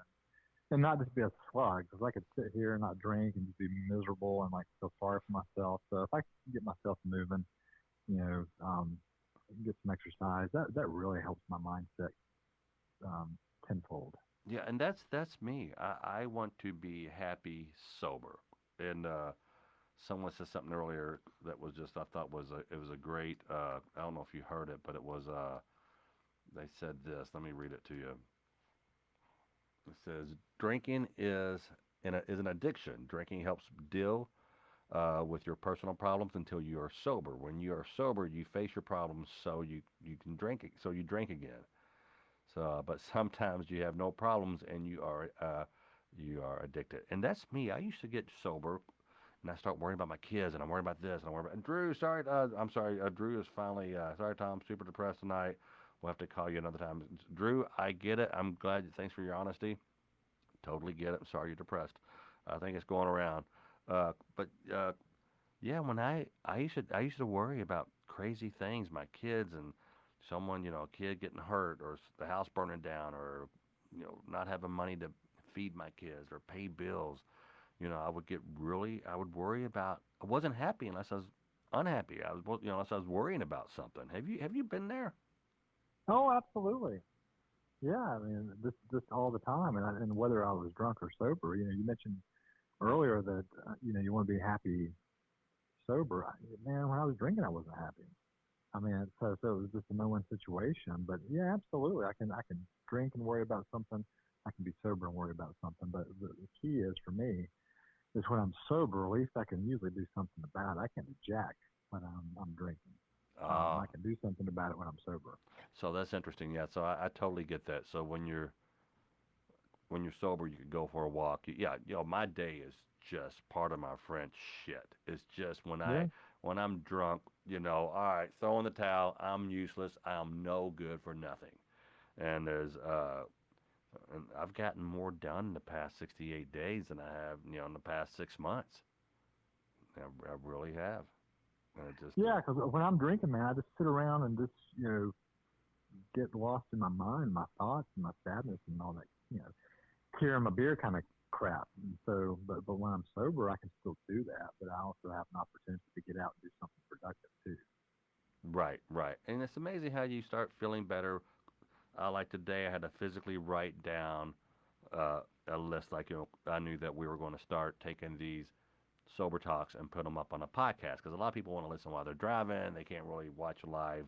and not just be a slug. Because I could sit here and not drink and just be miserable and like feel sorry for myself. So if I can get myself moving, you know, um, get some exercise, that really helps my mindset tenfold. Yeah, and that's me. I want to be happy sober. And someone said something earlier that was just I thought was a great I don't know if you heard it, but it was they said this. Let me read it to you. It says drinking is an addiction. Drinking helps deal with your personal problems until you are sober. When you are sober, you face your problems, so you can drink it. So you drink again. So, but sometimes you have no problems and you are addicted. And that's me. I used to get sober and I start worrying about my kids and I'm worried about this and I'm worried about and Drew. Sorry, I'm sorry. Drew is finally. Sorry, Tom. Super depressed tonight. We'll have to call you another time. Drew, I get it. I'm glad. Thanks for your honesty. Totally get it. I'm sorry you're depressed. I think it's going around. But yeah, when I used to worry about crazy things, my kids and someone, a kid getting hurt or the house burning down or not having money to feed my kids or pay bills. I would worry about. I wasn't happy unless I was unhappy. Unless I was worrying about something. Have you been there? Oh, absolutely. Yeah, I mean, this all the time, and whether I was drunk or sober. You mentioned earlier that you want to be happy sober. Man, when I was drinking, I wasn't happy. I mean, so it was just a no-win situation. But yeah, absolutely, I can drink and worry about something. I can be sober and worry about something. But the key is for me is when I'm sober, at least I can usually do something about it. I can't do jack when I'm drinking. Uh, I can do something about it when I'm sober. so that's interesting. Yeah, so I totally get that. So when you're sober, you could go for a walk. Yeah, my day is just part of my French shit. It's just Yeah. when I'm drunk, all right, throw in the towel. I'm useless. I'm no good for nothing. And and I've gotten more done in the past 68 days than I have, in the past 6 months. I really have. And it just, Yeah, because when I'm drinking, man, I just sit around and just get lost in my mind, my thoughts, and my sadness, and all that, tear in my beer kind of crap. And so, but when I'm sober, I can still do that, but I also have an opportunity to get out and do something productive too. right, right. And it's amazing how you start feeling better. Like today, I had to physically write down a list. Like, I knew that we were going to start taking these sober talks and put them up on a podcast because a lot of people want to listen while they're driving. They can't really watch live,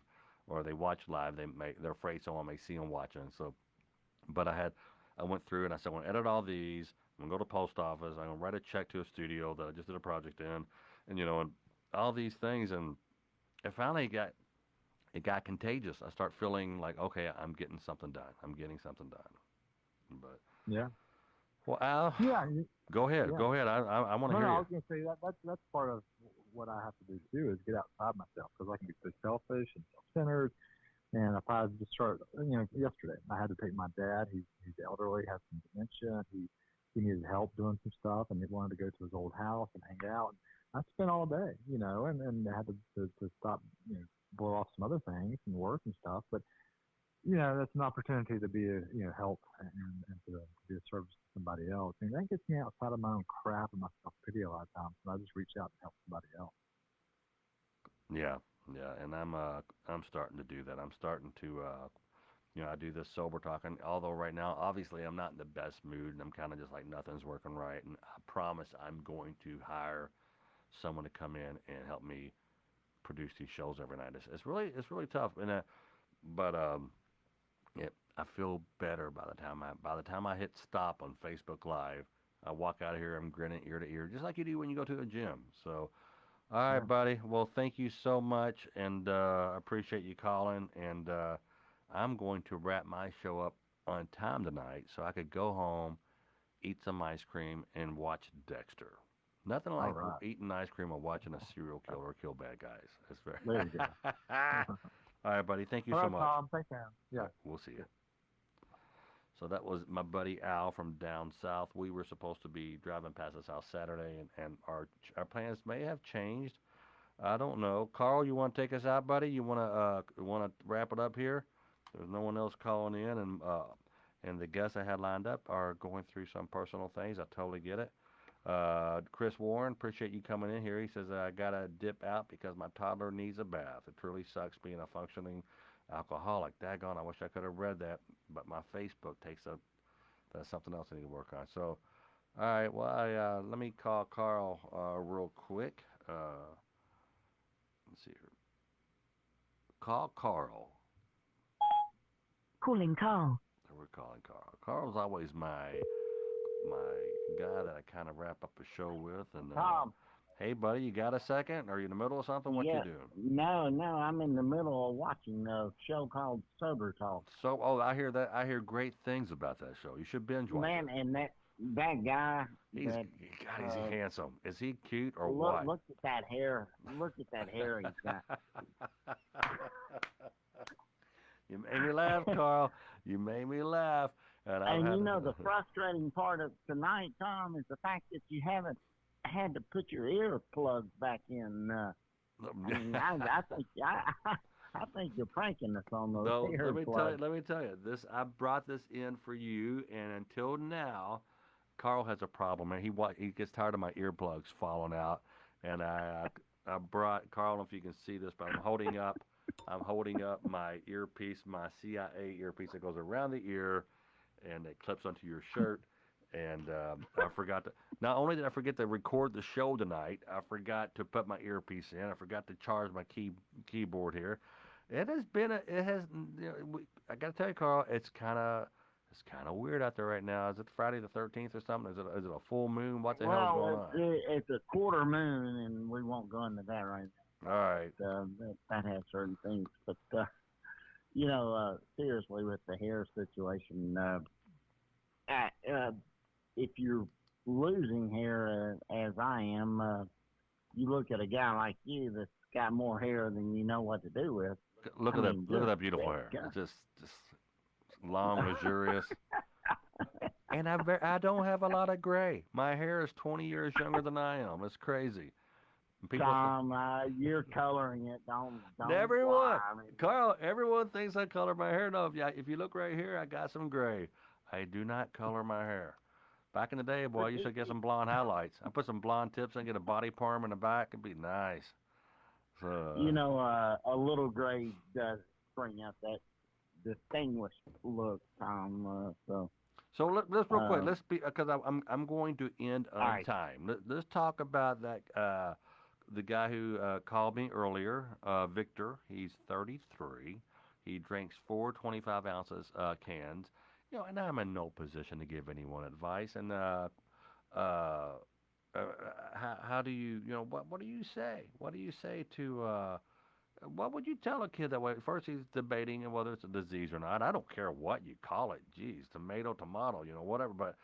or they watch live. They're afraid someone may see them watching. So, but I went through and I said, I'm gonna edit all these. I'm gonna go to the post office. I'm gonna write a check to a studio that I just did a project in, and and all these things. And it finally got contagious. I start feeling like, okay, I'm getting something done. I'm getting something done. But Yeah. well, Al, Yeah. go ahead. Yeah. Go ahead. I want to No, hear I you. was gonna say that's part of what I have to do too is get outside myself because I can be so selfish and self-centered. And if I just start, yesterday I had to take my dad. He's elderly, has some dementia. He needed help doing some stuff, and he wanted to go to his old house and hang out. And I spent all day, and I had to stop, blow off some other things and work and stuff. But that's an opportunity to be a help and to be a service to somebody else. And that gets me outside of my own crap and my self pity a lot of times. And I just reach out and help somebody else. Yeah, yeah, and I'm starting to do that. I'm starting to I do this sober talking. Although right now, obviously, I'm not in the best mood, and I'm kind of just like nothing's working right. And I promise I'm going to hire someone to come in and help me produce these shows every night. It's really tough, but I feel better by the time I hit stop on Facebook Live. I walk out of here, I'm grinning ear to ear, just like you do when you go to the gym. So, all right, Yeah. buddy. Well, thank you so much, and I appreciate you calling. And I'm going to wrap my show up on time tonight, so I could go home, eat some ice cream, and watch Dexter. Nothing All like right. eating ice cream or watching a serial killer kill bad guys. That's very. There you go. All right, buddy. Thank you All so right, much. Tom. Thanks, man. Yeah. We'll see you. So that was my buddy Al from down south. We were supposed to be driving past his house Saturday, and our plans may have changed. I don't know. Carl, you want to take us out, buddy? You want to wrap it up here? There's no one else calling in, and the guests I had lined up are going through some personal things. I totally get it. Chris Warren, appreciate you coming in here. He says I gotta dip out because my toddler needs a bath. It truly sucks being a functioning alcoholic. Daggone, I wish I could have read that, but my Facebook that's something else I need to work on. So, all right, well, let me call Carl real quick. Let's see here. Call Carl. Calling Carl. We're calling Carl. Carl's always my guy that I kind of wrap up a show with. And Tom. Hey, buddy, you got a second? Are you in the middle of something? What Yeah. you doing? No, I'm in the middle of watching a show called Sober Talk. So, I hear that. I hear great things about that show. You should binge watch Man, it. and that guy. He's that, God, is he handsome? Is he cute or look, what? Look at that hair. Look at that hair he's got. You made me laugh, Carl. You made me laugh. And the frustrating part of tonight, Tom, is the fact that you haven't had to put your earplugs back in. I mean, I think you're pranking us on those No, earplugs. let me tell you. I brought this in for you, and until now, Carl has a problem, and he gets tired of my earplugs falling out, and I brought Carl. I don't know if you can see this, but I'm holding up my earpiece, my CIA earpiece that goes around the ear, and it clips onto your shirt. And I forgot to. Not only did I forget to record the show tonight, I forgot to put my earpiece in. I forgot to charge my keyboard here. It has been I got to tell you, Carl, it's kind of weird out there right now. Is it Friday the 13th or something? Is it a full moon? What the hell's going on? It's a quarter moon, and we won't go into that right now. All right. That has certain things, but seriously, with the hair situation, if you're losing hair as I am, you look at a guy like you that's got more hair than you know what to do with. Look at that beautiful hair. It's just long, luxurious. And I don't have a lot of gray. My hair is 20 years younger than I am. It's crazy. Tom, you're coloring it. Don't everyone, lie. I mean, Carl, everyone thinks I color my hair. No, if you look right here, I got some gray. I do not color my hair. Back in the day, boy, I used to get some blonde highlights. I put some blonde tips and get a body perm in the back. It'd be nice. So, a little gray does bring out that distinguished look, Tom. So let's real quick. Uh, Let's be because I'm going to end all on right. time. Let's talk about that the guy who called me earlier, Victor. He's 33. He drinks 4 25 ounces cans. And I'm in no position to give anyone advice. And uh, uh, how do what do you say? What do you say to what would you tell a kid that way? First, he's debating whether it's a disease or not. I don't care what you call it. Geez, tomato, whatever. But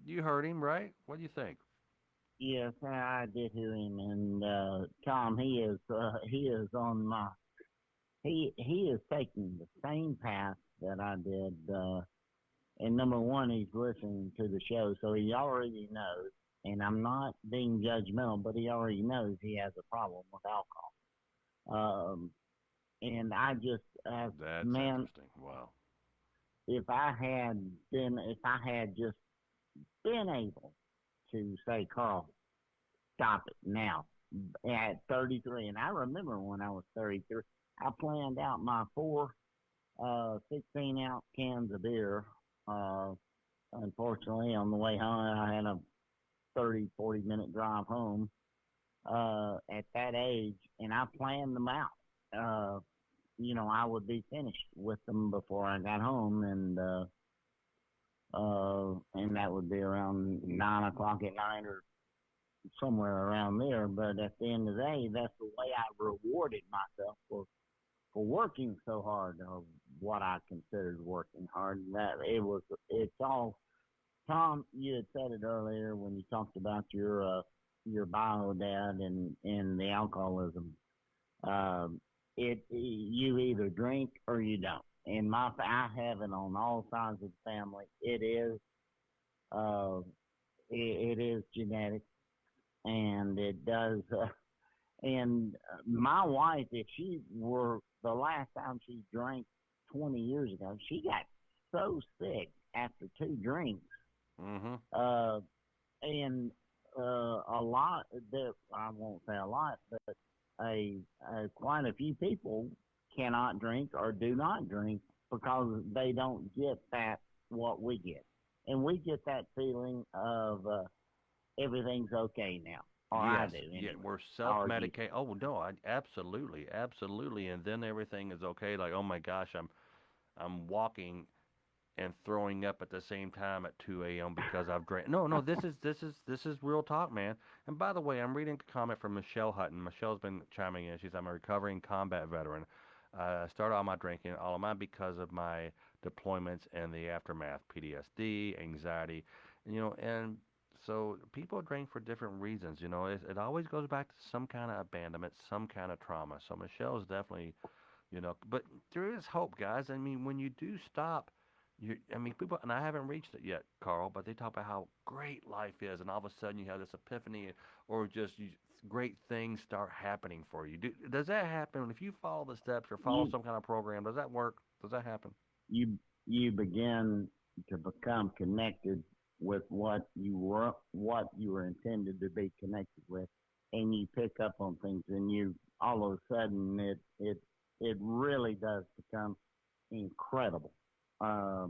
you heard him, right? What do you think? Yes, I did hear him, and Tom, he is on my he is taking the same path that I did. And number one, he's listening to the show, so he already knows. And I'm not being judgmental, but he already knows he has a problem with alcohol. And I just, That's man, interesting. Wow. if I had just been able to say, Carl, stop it now at 33. And I remember when I was 33, I planned out my four 16-ounce cans of beer. Uh, Unfortunately, on the way home, I had a 30, 40 minute drive home at that age, and I planned them out. I would be finished with them before I got home, and that would be around 9 o'clock at night or somewhere around there. But at the end of the day, that's the way I rewarded myself for working so hard, or what I considered working hard. It's all. Tom, you had said it earlier when you talked about your bio dad and the alcoholism. You either drink or you don't. And I have it on all sides of the family. Uh, it is genetic, and it does. And my wife, if she were the last time she drank 20 years ago, she got so sick after two drinks. Mm-hmm. Uh, and a lot that I won't say a lot, but quite a few people cannot drink or do not drink because they don't get that what we get, and we get that feeling of everything's okay now, or I Yes, do yeah, anyway. we're Or you, self-medicate. Oh no, absolutely, absolutely, and then everything is okay. Like, oh my gosh, I'm walking and throwing up at the same time at 2 a.m. because I've drank. No, no, this is real talk, man. And by the way, I'm reading a comment from Michelle Hutton. Michelle's been chiming in. She's I'm a recovering combat veteran. I started all my drinking, all of mine because of my deployments and the aftermath, PTSD, anxiety, and so people drink for different reasons. It always goes back to some kind of abandonment, some kind of trauma. So Michelle's definitely, but there is hope, guys. I mean, when you do stop, people, and I haven't reached it yet, Carl, but they talk about how great life is, and all of a sudden you have this epiphany, or just great things start happening for you. Does that happen if you follow the steps or follow you some kind of program? Does that work? Does that happen? you begin to become connected with what you were intended to be connected with, and you pick up on things, and you all of a sudden it really does become incredible, uh,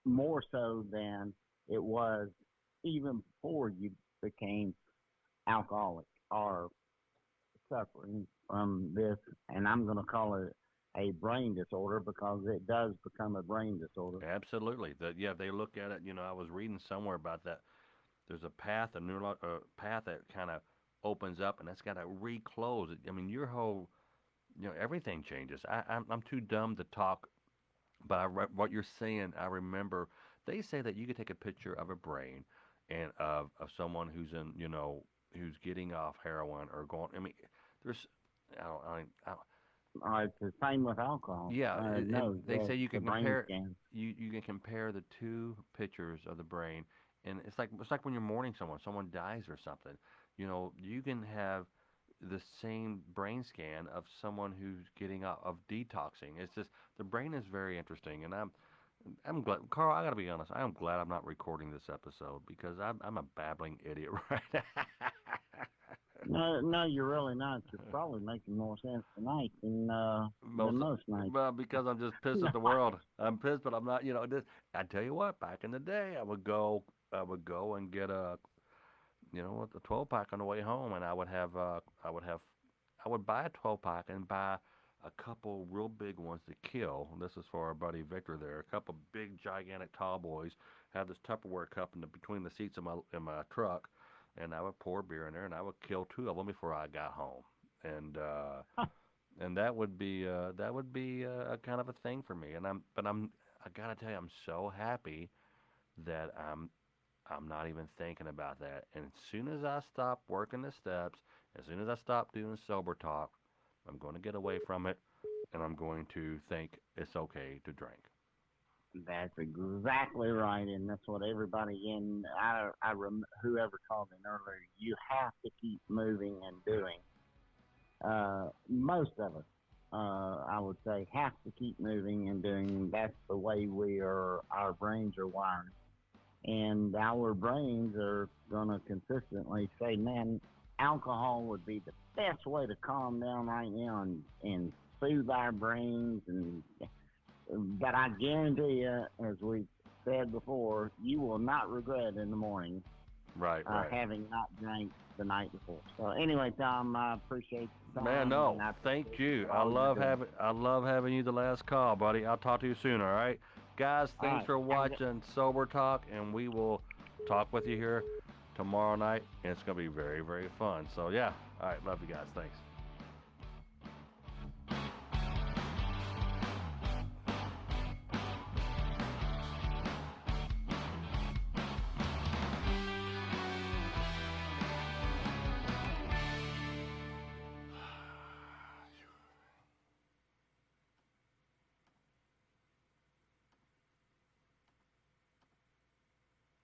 more so than it was even before you became alcoholic or suffering from this, and I'm going to call it a brain disorder because it does become a brain disorder. Absolutely. Yeah, they look at it. I was reading somewhere about that. There's a path, a neural path that kind of opens up, and that's got to reclose. I mean, your whole, everything changes. I'm too dumb to talk. But what you're saying, I remember they say that you could take a picture of a brain and of someone who's who's getting off heroin or going. I mean, there's, I don't, It's the same with alcohol. yeah, and No, they say you the can brain compare scan. you can compare the two pictures of the brain, and it's like when you're mourning someone dies or something. You can have the same brain scan of someone who's getting out of detoxing. It's just the brain is very interesting, and I'm glad, Carl. I gotta be honest. I am glad I'm not recording this episode because I'm a babbling idiot right now. No, you're really not. You're probably making more sense tonight than most nights. Well, because I'm just pissed at the world. I'm pissed, but I'm not. I tell you what. Back in the day, I would go and get a 12 pack on the way home, and I would buy a 12 pack and buy a couple real big ones to kill. This is for our buddy Victor there. A couple big, gigantic tall boys. Have this Tupperware cup between the seats of my truck, and I would pour beer in there, and I would kill two of them before I got home. And and that would be a kind of a thing for me. I gotta tell you, I'm so happy that I'm not even thinking about that. And as soon as I stop working the steps, as soon as I stop doing sober talk, I'm going to get away from it, and I'm going to think it's okay to drink. That's exactly right, and that's what everybody in whoever called in earlier. You have to keep moving and doing. Most of us, I would say, have to keep moving and doing. That's the way our brains are wired. And our brains are going to consistently say, man, alcohol would be the best way to calm down right now and soothe our brains. But I guarantee you, as we said before, you will not regret in the morning Right. having not drank the night before. So anyway, Tom, I appreciate the time. Man, no, and I thank appreciate you. all you're doing. I love having you the last call, buddy. I'll talk to you soon, all right? Guys, All thanks right. for watching Sober Talk, and we will talk with you here tomorrow night, and it's going to be very, very fun. So, yeah. All right, love you guys. Thanks.